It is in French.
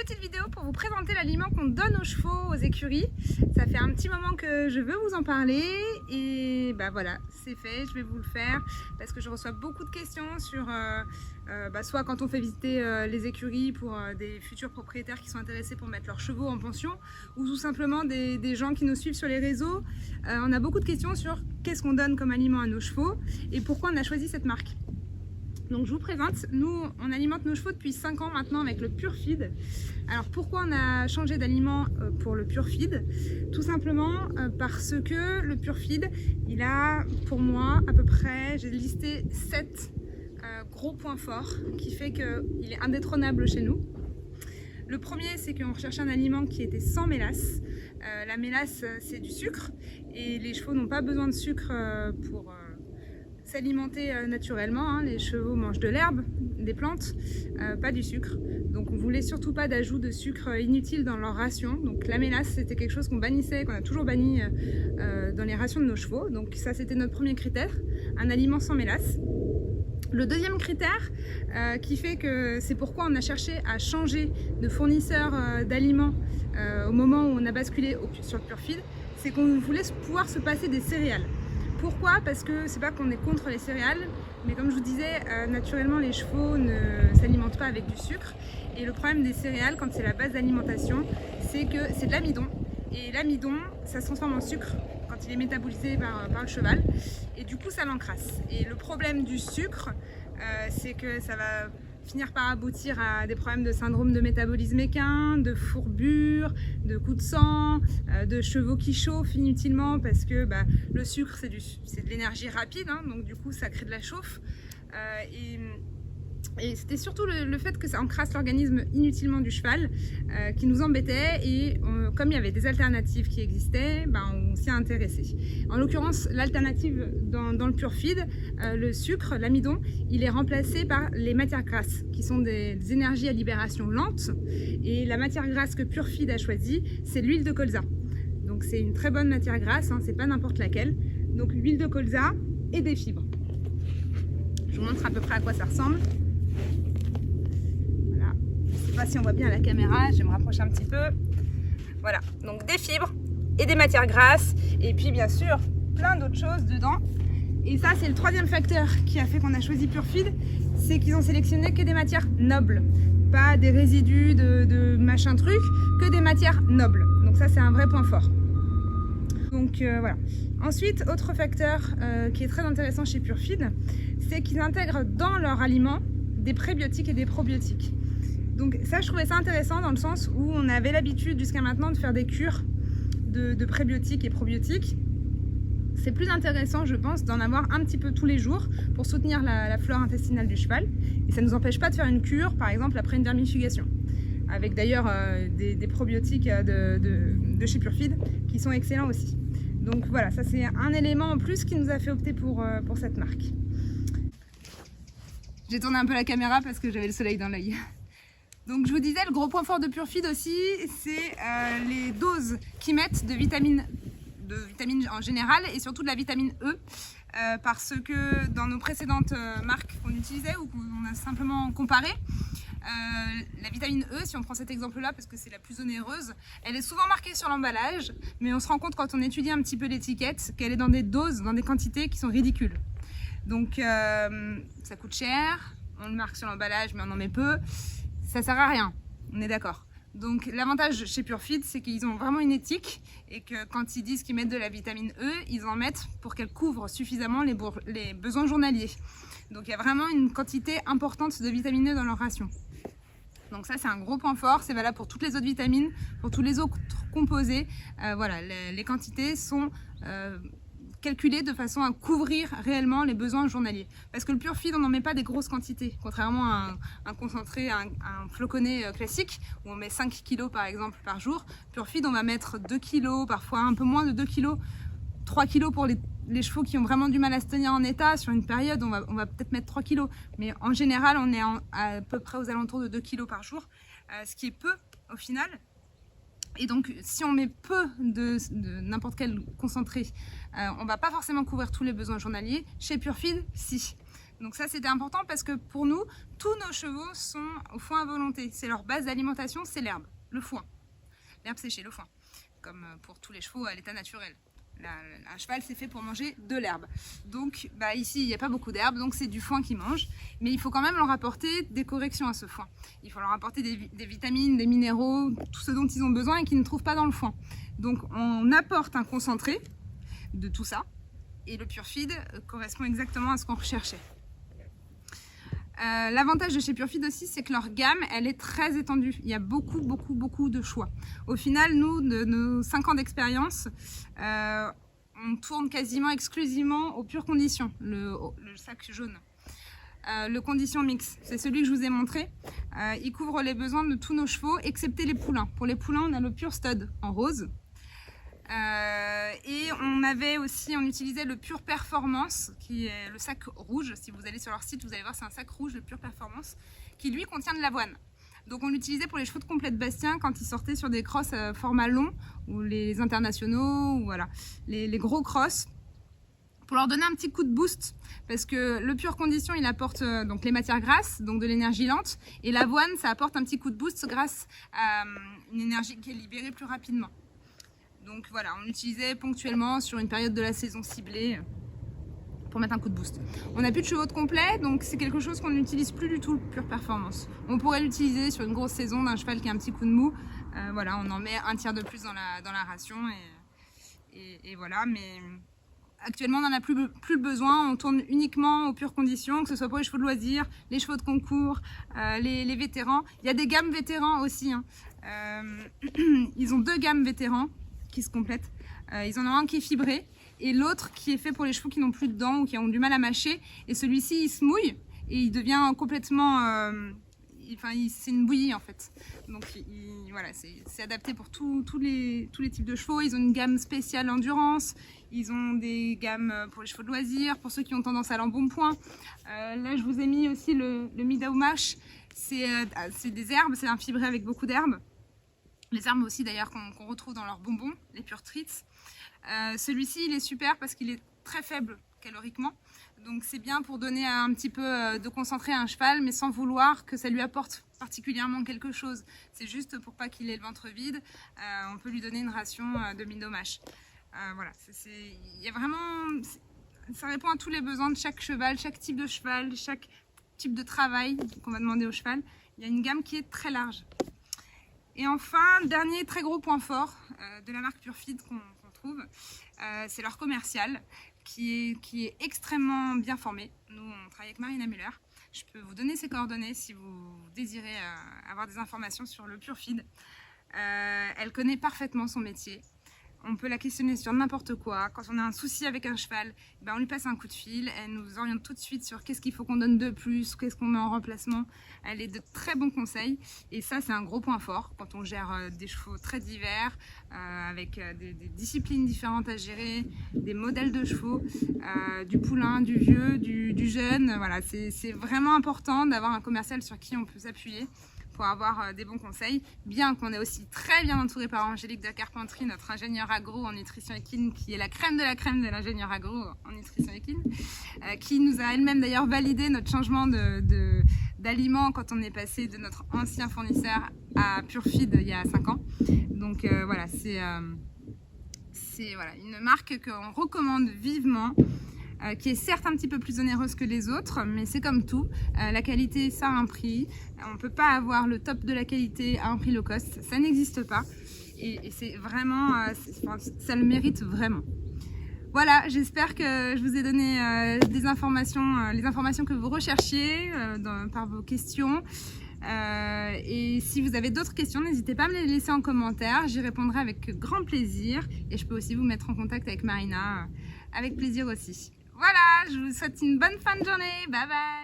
petite vidéo pour vous présenter l'aliment qu'on donne aux chevaux, aux écuries. Ça fait un petit moment que je veux vous en parler et bah voilà, c'est fait, je vais vous le faire parce que je reçois beaucoup de questions sur soit quand on fait visiter les écuries pour des futurs propriétaires qui sont intéressés pour mettre leurs chevaux en pension ou tout simplement des gens qui nous suivent sur les réseaux. On a beaucoup de questions sur qu'est-ce qu'on donne comme aliment à nos chevaux et pourquoi on a choisi cette marque. Donc je vous présente, nous on alimente nos chevaux depuis 5 ans maintenant avec le Pure Feed. Alors pourquoi on a changé d'aliment pour le Pure Feed? Tout simplement parce que le Pure Feed, il a pour moi à peu près, j'ai listé 7 gros points forts qui fait qu'il est indétrônable chez nous. Le premier, c'est qu'on recherchait un aliment qui était sans mélasse. La mélasse, c'est du sucre et les chevaux n'ont pas besoin de sucre pour s'alimenter naturellement. Les chevaux mangent de l'herbe, des plantes, pas du sucre. Donc on voulait surtout pas d'ajout de sucre inutile dans leur ration. Donc la mélasse, c'était quelque chose qu'on bannissait, qu'on a toujours banni dans les rations de nos chevaux. Donc ça, c'était notre premier critère, un aliment sans mélasse. Le deuxième critère qui fait que c'est pourquoi on a cherché à changer de fournisseur d'aliments au moment où on a basculé sur le Pure Feed, c'est qu'on voulait pouvoir se passer des céréales. Pourquoi? Parce que c'est pas qu'on est contre les céréales, mais comme je vous disais, naturellement les chevaux ne s'alimentent pas avec du sucre. Et le problème des céréales, quand c'est la base d'alimentation, c'est que c'est de l'amidon. Et l'amidon, ça se transforme en sucre quand il est métabolisé par le cheval. Et du coup, ça l'encrasse. Et le problème du sucre, c'est que ça va finir par aboutir à des problèmes de syndrome de métabolisme équin, de fourbure, de coups de sang, de chevaux qui chauffent inutilement parce que le sucre c'est de l'énergie rapide, donc du coup ça crée de la chauffe. Et c'était surtout le fait que ça encrasse l'organisme inutilement du cheval qui nous embêtait et comme il y avait des alternatives qui existaient, on s'y a intéressé. En l'occurrence, l'alternative dans le Pure Feed, le sucre, l'amidon, il est remplacé par les matières grasses qui sont des énergies à libération lente et la matière grasse que Pure Feed a choisie, c'est l'huile de colza. Donc c'est une très bonne matière grasse, c'est pas n'importe laquelle. Donc l'huile de colza et des fibres. Je vous montre à peu près à quoi ça ressemble. Je ne sais pas si on voit bien à la caméra, je vais me rapprocher un petit peu. Voilà, donc des fibres et des matières grasses et puis bien sûr plein d'autres choses dedans. Et ça c'est le troisième facteur qui a fait qu'on a choisi Pure Feed, c'est qu'ils ont sélectionné que des matières nobles, pas des résidus de machin truc, que des matières nobles. Donc ça c'est un vrai point fort. Donc voilà. Ensuite, autre facteur qui est très intéressant chez Pure Feed, c'est qu'ils intègrent dans leur aliment des prébiotiques et des probiotiques. Donc ça, je trouvais ça intéressant dans le sens où on avait l'habitude jusqu'à maintenant de faire des cures de prébiotiques et probiotiques. C'est plus intéressant, je pense, d'en avoir un petit peu tous les jours pour soutenir la flore intestinale du cheval. Et ça ne nous empêche pas de faire une cure, par exemple, après une vermifugation. Avec d'ailleurs des probiotiques de chez Pure Feed qui sont excellents aussi. Donc voilà, ça c'est un élément en plus qui nous a fait opter pour cette marque. J'ai tourné un peu la caméra parce que j'avais le soleil dans l'œil. Donc je vous disais, le gros point fort de Pure Feed aussi, c'est les doses qu'ils mettent de vitamines en général et surtout de la vitamine E. Parce que dans nos précédentes marques qu'on utilisait ou qu'on a simplement comparé, la vitamine E, si on prend cet exemple-là parce que c'est la plus onéreuse, elle est souvent marquée sur l'emballage, mais on se rend compte quand on étudie un petit peu l'étiquette qu'elle est dans des doses, dans des quantités qui sont ridicules. Donc ça coûte cher, on le marque sur l'emballage mais on en met peu. Ça sert à rien, on est d'accord. Donc l'avantage chez Pure Feed, c'est qu'ils ont vraiment une éthique et que quand ils disent qu'ils mettent de la vitamine E, ils en mettent pour qu'elle couvre suffisamment les besoins journaliers. Donc il y a vraiment une quantité importante de vitamine E dans leur ration. Donc ça c'est un gros point fort, c'est valable pour toutes les autres vitamines, pour tous les autres composés. Voilà, les quantités sont calculé de façon à couvrir réellement les besoins journaliers. Parce que le Pure Feed, on n'en met pas des grosses quantités, contrairement à un concentré, un floconnais classique, où on met 5 kg par exemple par jour. Pure Feed, on va mettre 2 kg, parfois un peu moins de 2 kg, 3 kg pour les chevaux qui ont vraiment du mal à se tenir en état. Sur une période, on va peut-être mettre 3 kg. Mais en général, on est à peu près aux alentours de 2 kg par jour, ce qui est peu au final. Et donc, si on met peu de n'importe quel concentré, on ne va pas forcément couvrir tous les besoins journaliers. Chez Pure Feed, si. Donc ça c'était important parce que pour nous, tous nos chevaux sont au foin à volonté. C'est leur base d'alimentation, c'est l'herbe, le foin. L'herbe séchée, le foin. Comme pour tous les chevaux à l'état naturel. Un cheval c'est fait pour manger de l'herbe. Donc ici il n'y a pas beaucoup d'herbe, donc c'est du foin qu'ils mangent. Mais il faut quand même leur apporter des corrections à ce foin. Il faut leur apporter des vitamines, des minéraux, tout ce dont ils ont besoin et qu'ils ne trouvent pas dans le foin. Donc on apporte un concentré de tout ça. Et le Pure Feed correspond exactement à ce qu'on recherchait. L'avantage de chez Pure Feed aussi, c'est que leur gamme, elle est très étendue. Il y a beaucoup de choix. Au final, nous, de nos 5 ans d'expérience, on tourne quasiment exclusivement aux pures conditions, le sac jaune. Le condition mix, c'est celui que je vous ai montré. Il couvre les besoins de tous nos chevaux, excepté les poulains. Pour les poulains, on a le Pure Stud en rose. Et on utilisait le Pure Performance, qui est le sac rouge. Si vous allez sur leur site, vous allez voir, c'est un sac rouge, le Pure Performance, qui lui contient de l'avoine. Donc on l'utilisait pour les chevaux de complet de Bastien quand ils sortaient sur des crosses format long, ou les internationaux, ou voilà, les gros crosses, pour leur donner un petit coup de boost, parce que le Pure Condition, il apporte donc les matières grasses, donc de l'énergie lente, et l'avoine, ça apporte un petit coup de boost grâce à une énergie qui est libérée plus rapidement. Donc voilà, on l'utilisait ponctuellement sur une période de la saison ciblée pour mettre un coup de boost. On n'a plus de chevaux de complet, donc c'est quelque chose qu'on n'utilise plus du tout, le Pure Performance. On pourrait l'utiliser sur une grosse saison d'un cheval qui a un petit coup de mou. Voilà, on en met un tiers de plus dans la ration et voilà. Mais actuellement, on n'en a plus besoin. On tourne uniquement aux pures conditions, que ce soit pour les chevaux de loisirs, les chevaux de concours, les vétérans. Il y a des gammes vétérans aussi. Ils ont 2 gammes vétérans qui se complètent. Ils en ont un qui est fibré et l'autre qui est fait pour les chevaux qui n'ont plus de dents ou qui ont du mal à mâcher. Et celui-ci, il se mouille et il devient complètement... c'est une bouillie en fait. Donc voilà, c'est adapté pour tous les types de chevaux. Ils ont une gamme spéciale endurance. Ils ont des gammes pour les chevaux de loisirs, pour ceux qui ont tendance à l'embonpoint. Là, je vous ai mis aussi le Midao Mash. C'est des herbes, c'est un fibré avec beaucoup d'herbes. Les herbes aussi d'ailleurs qu'on retrouve dans leurs bonbons, les Pure Treats. Celui-ci, il est super parce qu'il est très faible caloriquement. Donc c'est bien pour donner un petit peu de concentré à un cheval, mais sans vouloir que ça lui apporte particulièrement quelque chose. C'est juste pour pas qu'il ait le ventre vide. On peut lui donner une ration de Midao Mash. Voilà, il y a vraiment, ça répond à tous les besoins de chaque cheval, chaque type de cheval, chaque type de travail qu'on va demander au cheval. Il y a une gamme qui est très large. Et enfin, dernier très gros point fort de la marque Pure Feed qu'on trouve, c'est leur commercial qui est extrêmement bien formé. Nous, on travaille avec Marina Müller. Je peux vous donner ses coordonnées si vous désirez avoir des informations sur le Pure Feed. Elle connaît parfaitement son métier. On peut la questionner sur n'importe quoi. Quand on a un souci avec un cheval, on lui passe un coup de fil. Elle nous oriente tout de suite sur qu'est-ce qu'il faut qu'on donne de plus, qu'est-ce qu'on met en remplacement. Elle est de très bons conseils. Et ça, c'est un gros point fort quand on gère des chevaux très divers, avec des disciplines différentes à gérer, des modèles de chevaux, du poulain, du vieux, du jeune. Voilà, c'est vraiment important d'avoir un commercial sur qui on peut s'appuyer pour avoir des bons conseils, bien qu'on est aussi très bien entouré par Angélique de Carpentry, notre ingénieure agro en nutrition équine, qui est la crème de l'ingénieure agro en nutrition équine, qui nous a elle-même d'ailleurs validé notre changement d'aliments quand on est passé de notre ancien fournisseur à Pure Feed il y a 5 ans. Donc voilà, c'est voilà, une marque qu'on recommande vivement, qui est certes un petit peu plus onéreuse que les autres, mais c'est comme tout, la qualité ça a un prix, on ne peut pas avoir le top de la qualité à un prix low cost, ça n'existe pas, et c'est vraiment, ça le mérite vraiment. Voilà, j'espère que je vous ai donné des informations, les informations que vous recherchiez par vos questions. Et si vous avez d'autres questions, n'hésitez pas à me les laisser en commentaire, j'y répondrai avec grand plaisir, et je peux aussi vous mettre en contact avec Marina avec plaisir aussi. Voilà, je vous souhaite une bonne fin de journée. Bye bye.